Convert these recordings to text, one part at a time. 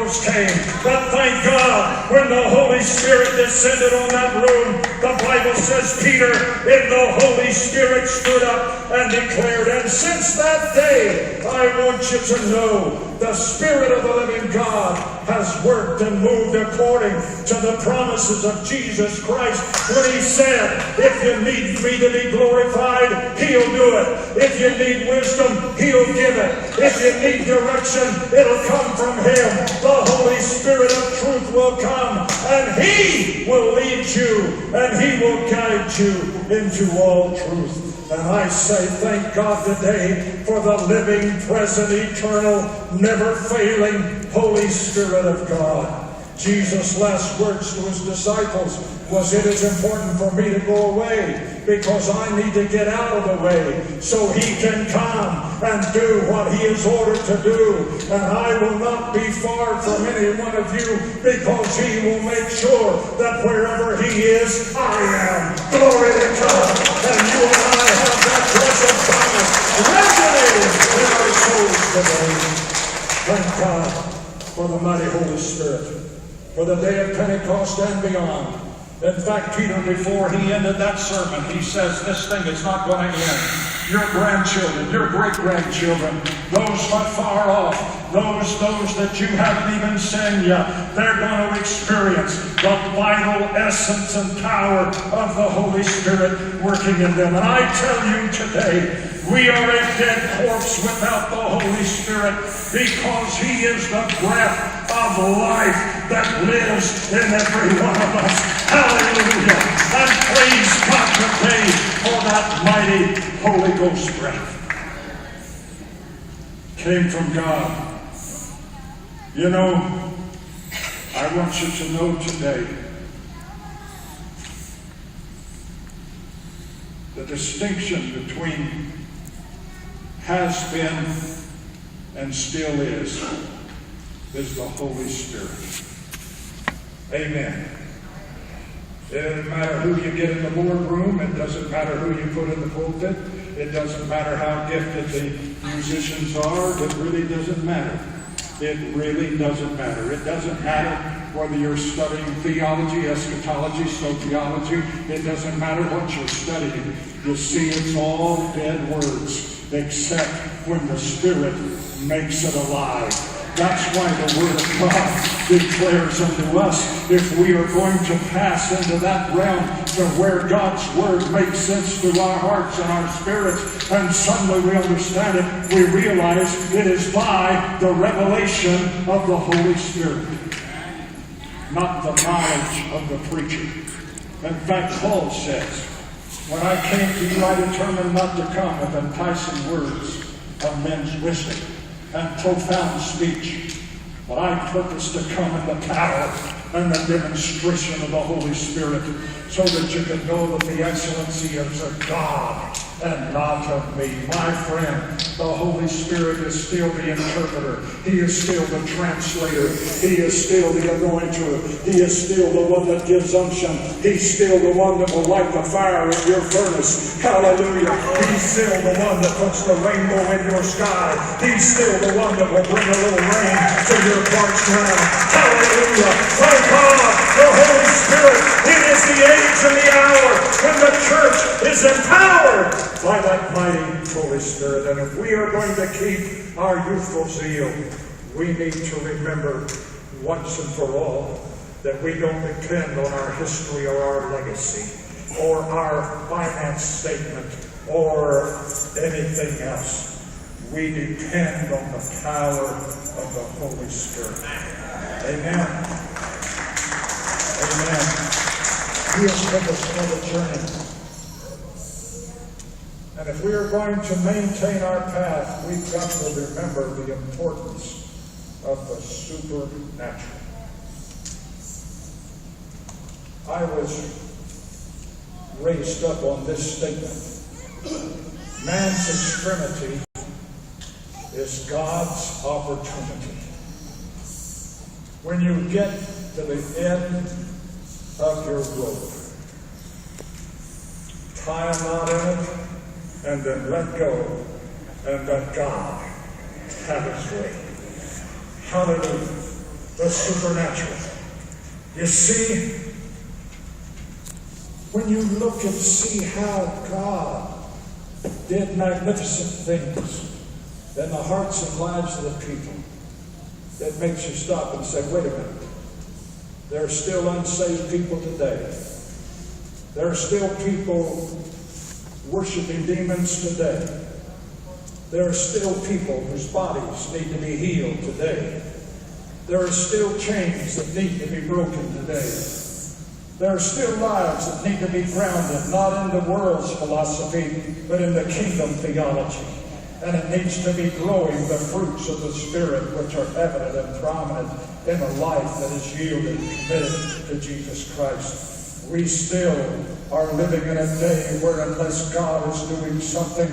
Ghost came. But thank God, when the Holy Spirit descended on that room, the Bible says Peter in the Holy Spirit stood up and declared. And since that day, I want you to know the Spirit of the living God has worked and moved according to the promises of Jesus Christ when He said, if you need me to be glorified, He'll do it. If you need wisdom, He'll give it. If you need direction, it'll come from Him. The Holy Spirit of truth will come, and He will lead you, and He will guide you into all truth. And I say thank God today for the living, present, eternal, never-failing Holy Spirit of God. Jesus' last words to His disciples was, it is important for me to go away because I need to get out of the way so He can come and do what He is ordered to do. And I will not be far from any one of you because He will make sure that wherever He is, I am. Glory to God. And you and I have that blessed promise resonating in our souls today. Thank God for the mighty Holy Spirit, for the day of Pentecost and beyond. In fact, Peter, before he ended that sermon, he says, this thing is not going to end. Your grandchildren, your great-grandchildren, those far off, those that you haven't even seen yet, they're going to experience the vital essence and power of the Holy Spirit working in them. And I tell you today, we are a dead corpse without the Holy Spirit because He is the breath of life that lives in every one of us. Hallelujah! And praise God today for that mighty Holy Ghost breath. Came from God. You know, I want you to know today the distinction between has been and still is the Holy Spirit. Amen. It doesn't matter who you get in the boardroom. It doesn't matter who you put in the pulpit. It doesn't matter how gifted the musicians are. It really doesn't matter. It really doesn't matter. It doesn't matter whether you're studying theology, eschatology, sociology. It doesn't matter what you're studying. You see, it's all dead words, except when the Spirit makes it alive. That's why the Word of God declares unto us, if we are going to pass into that realm to where God's Word makes sense to our hearts and our spirits, and suddenly we understand it, we realize it is by the revelation of the Holy Spirit, not the knowledge of the preacher. In fact, Paul says, when I came to you, I determined not to come with enticing words of men's wisdom and profound speech, but I purpose to come in the power and the demonstration of the Holy Spirit, so that you can know that the excellency is of God and not of me. My friend, the Holy Spirit is still the interpreter. He is still the translator. He is still the anointer. He is still the one that gives unction. He's still the one that will light the fire in your furnace. Hallelujah. He's still the one that puts the rainbow in your sky. He's still the one that will bring a little rain to your parched ground. Hallelujah. Thank God, the Holy Spirit. It is the age and the hour when the church is empowered by that mighty Holy Spirit. And if we are going to keep our youthful zeal, we need to remember once and for all that we don't depend on our history or our legacy or our finance statement or anything else. We depend on the power of the Holy Spirit. Amen. Amen. He has put us on the journey. And if we are going to maintain our path, we've got to remember the importance of the supernatural. I was raised up on this statement. Man's extremity is God's opportunity. When you get to the end of your rope, tie a knot in it, and then let go and let God have His way. Hallelujah. the supernatural. You see, when you look and see how God did magnificent things in the hearts and lives of the people, it makes you stop and say, wait a minute. There are still unsaved people today. There are still people worshiping demons today. There are still people whose bodies need to be healed today. There are still chains that need to be broken today. There are still lives that need to be grounded, not in the world's philosophy, but in the kingdom theology. And it needs to be growing the fruits of the Spirit, which are evident and prominent in a life that is yielded and committed to Jesus Christ. We still are living in a day where unless God is doing something,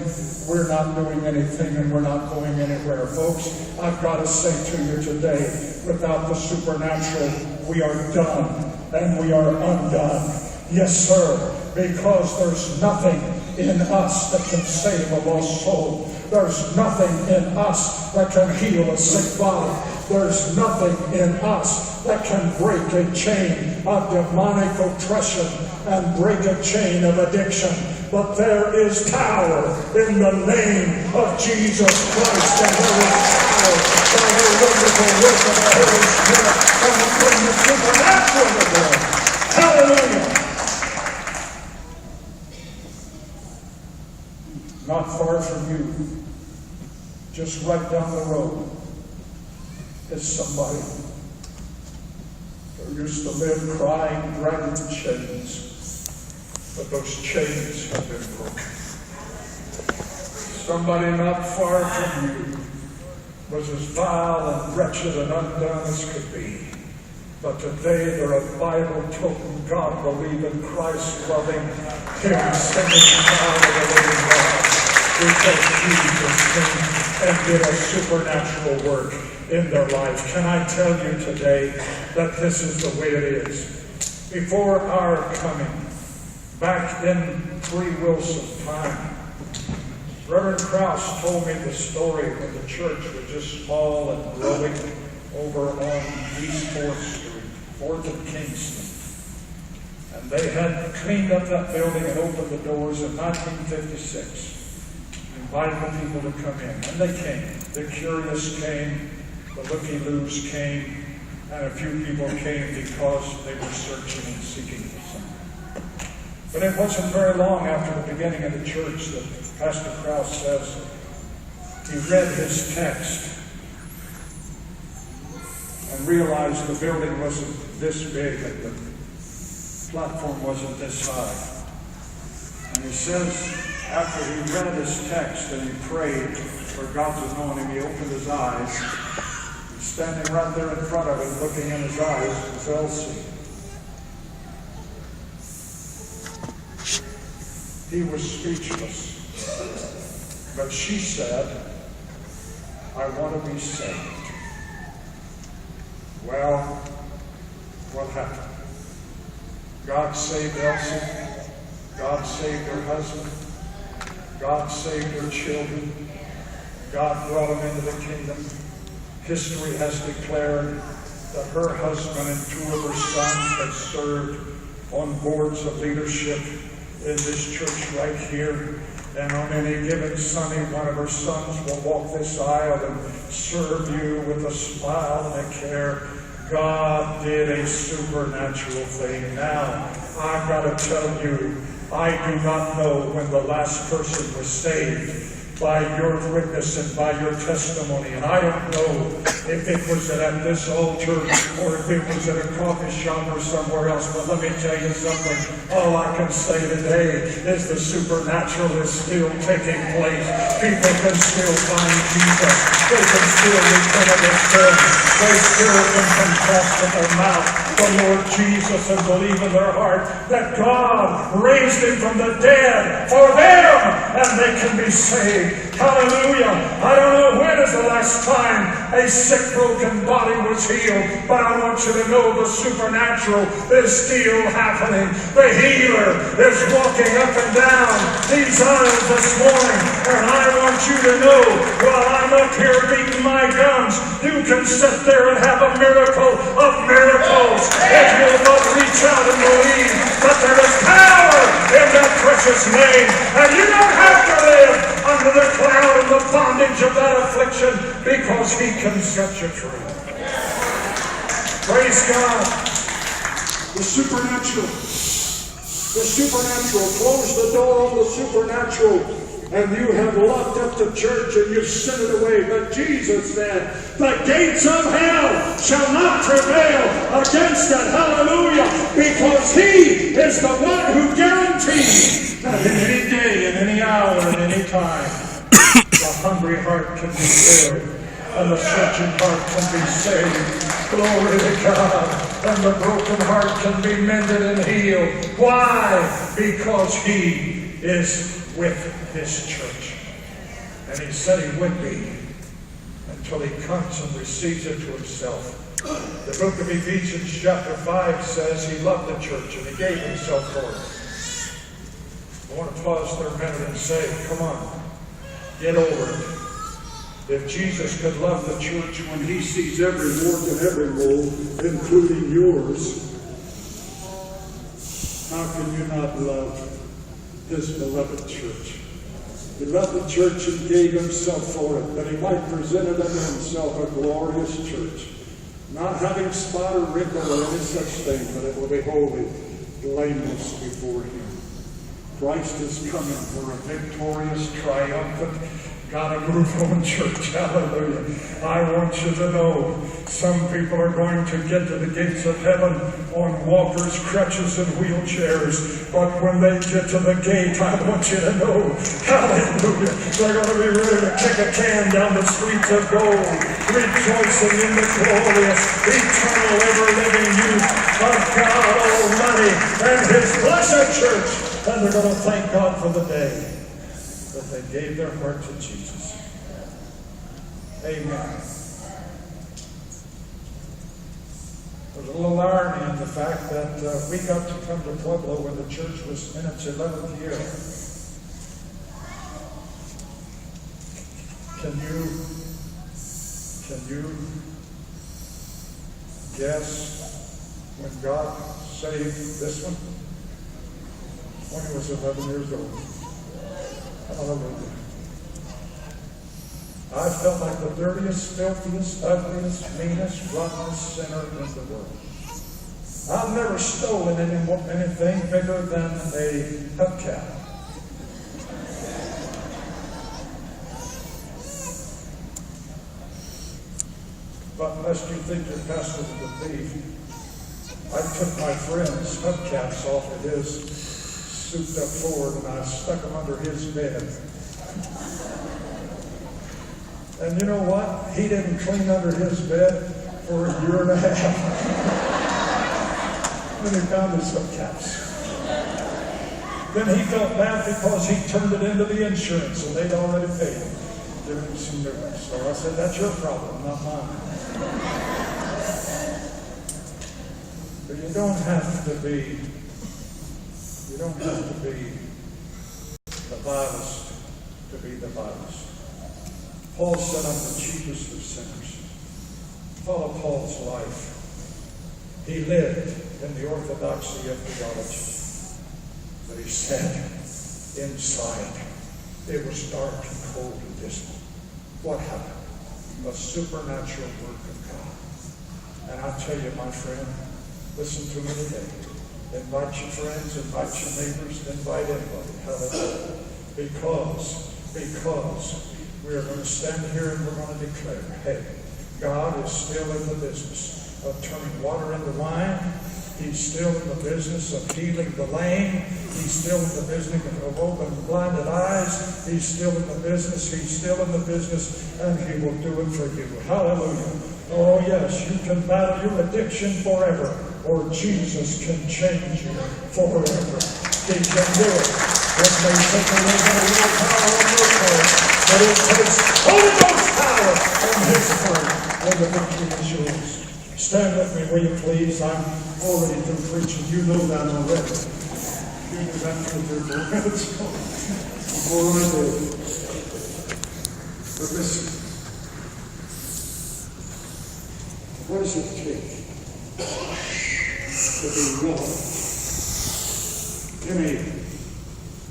we're not doing anything and we're not going anywhere. Folks, I've got to say to you today, without the supernatural, we are done and we are undone. Yes, sir, because there's nothing in us that can save a lost soul. There's nothing in us that can heal a sick body. There's nothing in us that can break a chain of demonic oppression and break a chain of addiction. But there is power in the name of Jesus Christ, and there is power by the wonderful work of the Holy Spirit and from the supernatural of God. Hallelujah! Not far from you, just right down the road, is somebody who used to live crying, dragging chains, but those chains have been broken. Somebody not far from you was as vile and wretched and undone as could be, but today they're a Bible-toting, God-believing, Christ-loving, Hymn-singing child of the living God, because Jesus came and did a supernatural work in their lives. Can I tell you today that this is the way it is? Before our coming, back in Free Wilson time, Reverend Krause told me the story when the church was just small and growing over on East 4th Street, 4th and Kingston. And they had cleaned up that building and opened the doors in 1956. Invited the people to come in. And they came. The curious came, the looky-loos came, and a few people came because they were searching and seeking for something. But it wasn't very long after the beginning of the church that Pastor Krause says he read his text and realized the building wasn't this big and the platform wasn't this high. And he says, after he read his text and he prayed for God's anointing, he opened his eyes. And standing right there in front of him, looking in his eyes, was Elsie. He was speechless. But she said, I want to be saved. Well, what happened? God saved Elsie. God saved her husband. God saved her children. God brought them into the kingdom. History has declared that her husband and two of her sons have served on boards of leadership in this church right here. And on any given Sunday, one of her sons will walk this aisle and serve you with a smile and a care. God did a supernatural thing. Now, I've got to tell you, I do not know when the last person was saved by your witness and by your testimony. And I don't know if it was at this altar or if it was at a coffee shop or somewhere else. But let me tell you something. All I can say today is the supernatural is still taking place. People can still find Jesus. They can still repent of their sin. They still can confess with their mouth the Lord Jesus and believe in their heart that God raised him from the dead for them, and they can be saved. Hallelujah. I don't know when is the last time a sick, broken body was healed, but I want you to know the supernatural is still happening. The healer is walking up and down these aisles this morning, and I want you to know while I'm up here beating my gums, you can sit there and have a miracle of miracles if you'll but reach out and believe that there is power in that precious name. And you don't have to live under the cloud and the bondage of that affliction, because He can set you free. Praise God. The supernatural. The supernatural. Close the door on the supernatural. And you have locked up the church and you've sent it away. But Jesus said, the gates of hell shall not prevail against it. Hallelujah. Because He is the one who guarantees that in any day, in any hour, in any time, the hungry heart can be filled and the searching heart can be saved. Glory to God. And the broken heart can be mended and healed. Why? Because He is with His church. And He said He would be until He comes and receives it to Himself. The book of Ephesians chapter 5 says He loved the church and He gave Himself for it. I want to pause for a minute and say, come on, get over it. If Jesus could love the church when He sees every wart and every mole, including yours, how can you not love His beloved church? He loved the church and gave Himself for it, that He might present it unto Himself a glorious church, not having spot or wrinkle or any such thing, but it will be holy, blameless before Him. Christ is coming for a victorious, triumphant, God-moved church. Hallelujah. I want you to know, some people are going to get to the gates of heaven on walkers, crutches, and wheelchairs. But when they get to the gate, I want you to know, hallelujah, they're going to be ready to kick a can down the streets of gold, rejoicing in the glorious, eternal, ever-living youth of God Almighty and His blessed church. And they're going to thank God for the day that they gave their heart to Jesus. Amen. There's a little irony in the fact that we got to come to Pueblo when the church was in its 11th year. Can you guess when God saved this one? When he was 11 years old. Hallelujah. I felt like the dirtiest, filthiest, ugliest, meanest, rottenest sinner in the world. I've never stolen anything bigger than a hubcap. But lest you think your pastor was a thief, I took my friend's hubcaps off of his souped up Ford and I stuck them under his bed. And you know what? He didn't clean under his bed for a year and a half. Then he found his hubcaps. Then he felt bad because he turned it into the insurance and they'd already paid him. Give him some new ones. So I said, that's your problem, not mine. But you don't have to be the vilest to be the vilest. Paul said, I'm the chiefest of sinners. Follow Paul's life. He lived in the orthodoxy of theology. But he said, inside, it was dark and cold and dismal. What happened? A supernatural work of God. And I tell you, my friend, listen to me today. Invite your friends, invite your neighbors, invite everybody. Hallelujah. Because we are going to stand here and we're going to declare, hey, God is still in the business of turning water into wine. He's still in the business of healing the lame. He's still in the business of opening blinded eyes. He's still in the business. He's still in the business, and He will do it for you. Hallelujah. Oh, yes, you can battle your addiction forever, or Jesus can change you forever. He can do it. It may take a little bit of willpower on your part, but it takes Holy Ghost power on His part, and the victory is yours. Stand with me, will you please? I'm already through preaching. You know that already. You knew that for 4 minutes. Before I do. But listen. What does it take to be relevant in a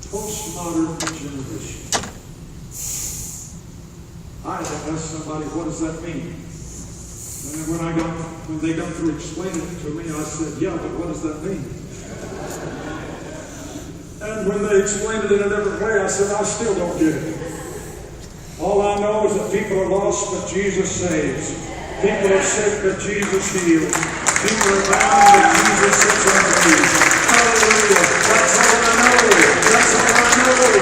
postmodern generation. I had to ask somebody, what does that mean? And then when they got to explain it to me, I said, yeah, but what does that mean? And when they explained it in a different way, I said, I still don't get it. All I know is that people are lost, but Jesus saves. People are sick, but Jesus heals. People are bound, but Jesus sets them free. Hallelujah. That's all I know. That's all I know.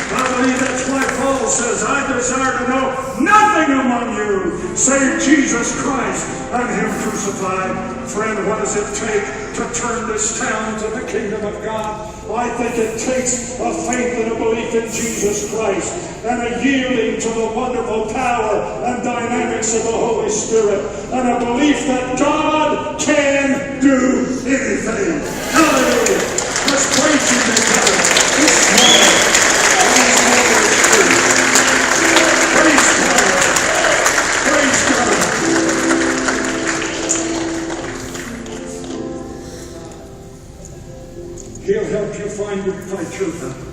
I believe that's why Paul says, I desire to know nothing among you save Jesus Christ and Him crucified. Friend, what does it take to turn this town to the kingdom of God? I think it takes a faith and a belief in Jesus Christ and a yielding to the wonderful power and dynamics of the Holy Spirit and a belief that God can do anything. Hallelujah. Let's praise Him together this morning. Praise God. Praise God. He'll help you fight your battle.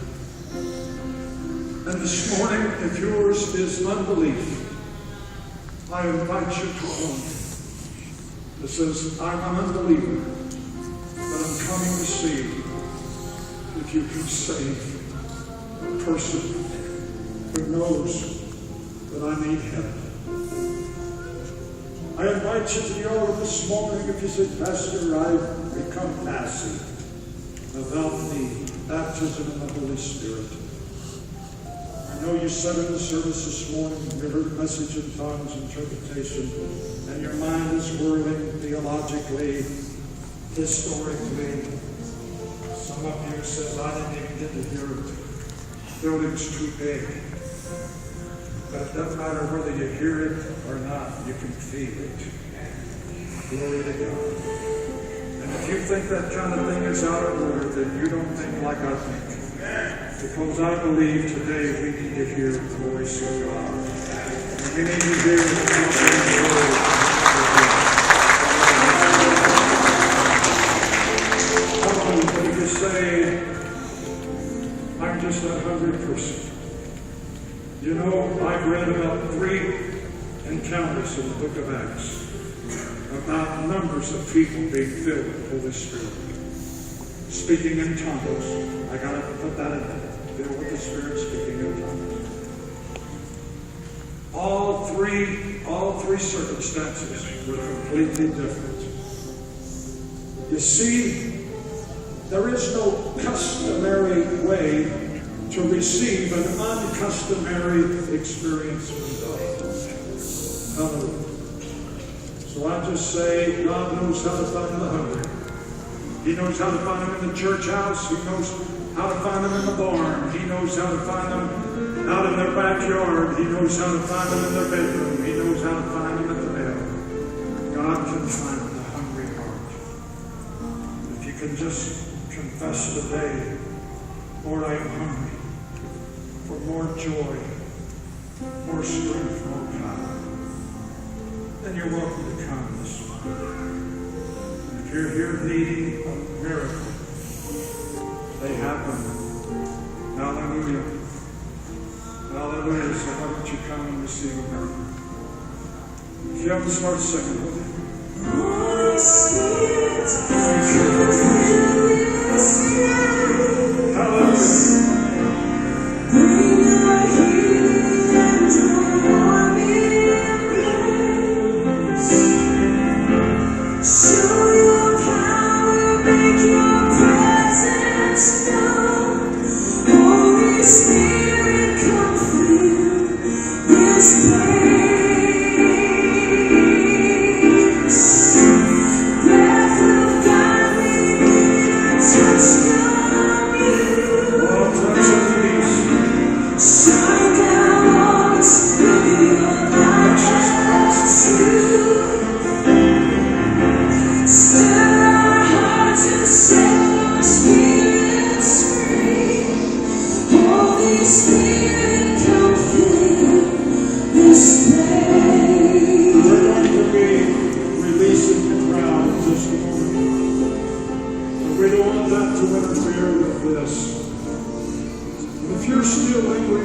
And this morning, if yours is unbelief, I invite you to one that says, I'm an unbeliever, but I'm coming to see if you can save a person who knows that I need help. I invite you to the altar this morning if you say, Pastor, I've become passive about the baptism in the Holy Spirit. I know you said in the service this morning, you heard message in tongues, interpretation, and your mind is whirling theologically, historically. Some of you said, I didn't even get to hear it. The building's too big. But it doesn't matter whether you hear it or not, you can feel it. Glory to God. And if you think that kind of thing is out of order, then you don't think like I think. Because I believe today we need to hear the voice of God. And we need to hear the word. But if you say, I'm just a hungry person. You know, I've read about 3 encounters in the book of Acts about numbers of people being filled with the Holy Spirit. Speaking in tongues. I got to put that in there. Filled with the Spirit, speaking in tongues. All three circumstances were completely different. You see, there is no customary way to receive an uncustomary experience from God. Hallelujah. So I just say, God knows how to find the hungry. He knows how to find them in the church house. He knows how to find them in the barn. He knows how to find them out in their backyard. He knows how to find them in their bedroom. He knows how to find them at the bed. God can find the hungry heart. If you can just confess today, Lord, I am hungry for more joy, more strength, more power, then you're welcome to come this morning. If you're here needing a miracle, they happen. Hallelujah. Hallelujah. So why don't you come and receive a miracle? If you haven't started singing with me. Holy Spirit, hallelujah. Bring your healing and your warming grace. Show your power, make your presence known. Holy Spirit, come fill this place. Breath of God, we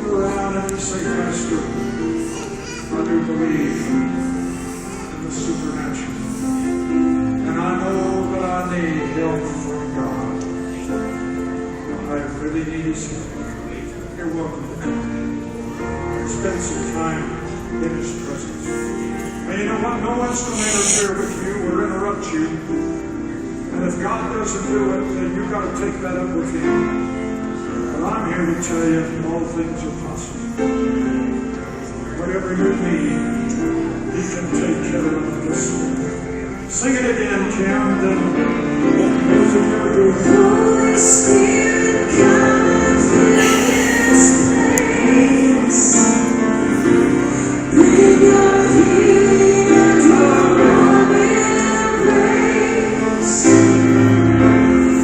look around and you say, Pastor, I do believe in the supernatural. And I know that I need help from God. I really need His help. You're welcome to come. Spend some time in His presence. And you know what? No one's going to interfere with you or interrupt you. And if God doesn't do it, then you've got to take that up with Him. But I'm here to tell you all things are possible. Whatever you need, He can take care of this morning. Sing it again, Kim. Then music you're doing. Holy Spirit, come and fill this place. Bring your healing and your warm embrace.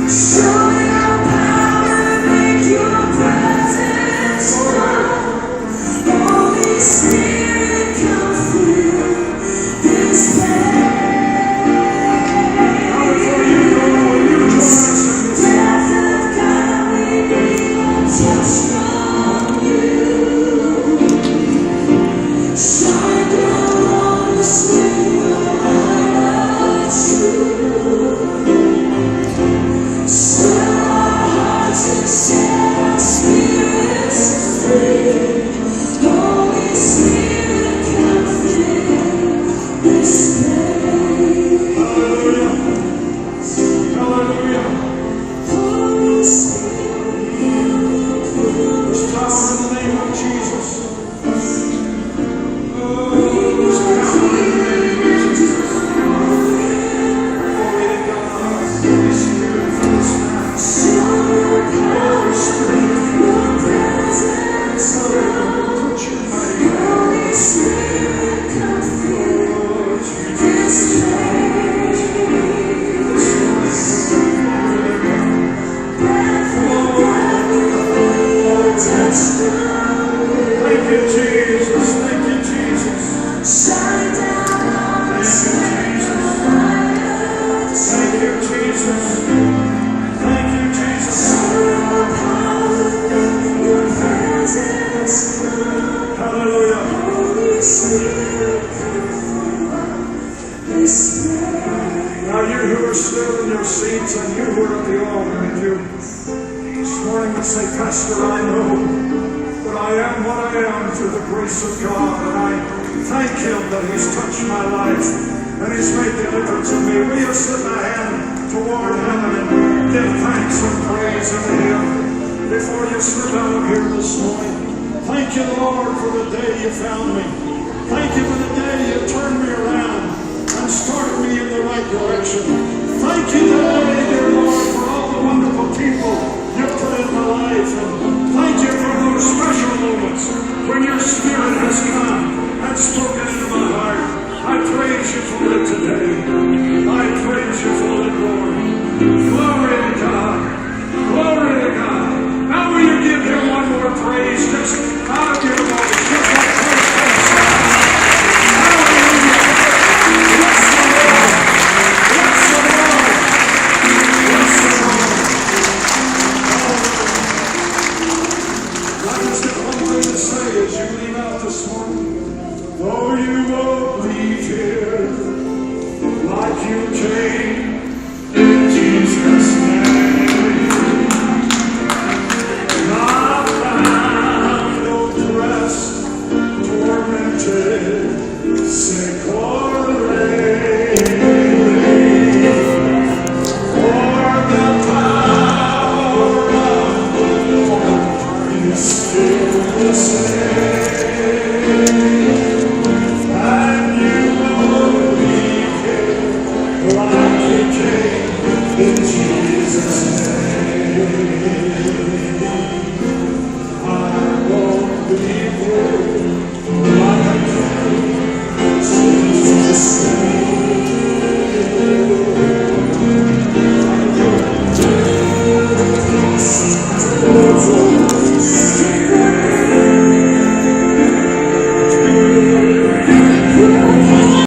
Show your power, make your presence known. Holy Spirit, come fill this place. Now you who are still in your seats and you who are at the altar and you this morning would say, Pastor, I know that I am what I am through the grace of God, and I thank Him that He's touched my life and He's made deliverance in me. Will you slip a hand toward heaven and give thanks and praise unto Him before you slip out of here this morning? Thank you, Lord, for the day you found me. Thank you for the day you turned me around and started me in the right direction. Thank you today, dear Lord, for all the wonderful people you put in my life. And thank you for those special moments when your Spirit has come and spoken into my heart. I praise you for it today. I praise you for it, Lord. Glory to God. Glory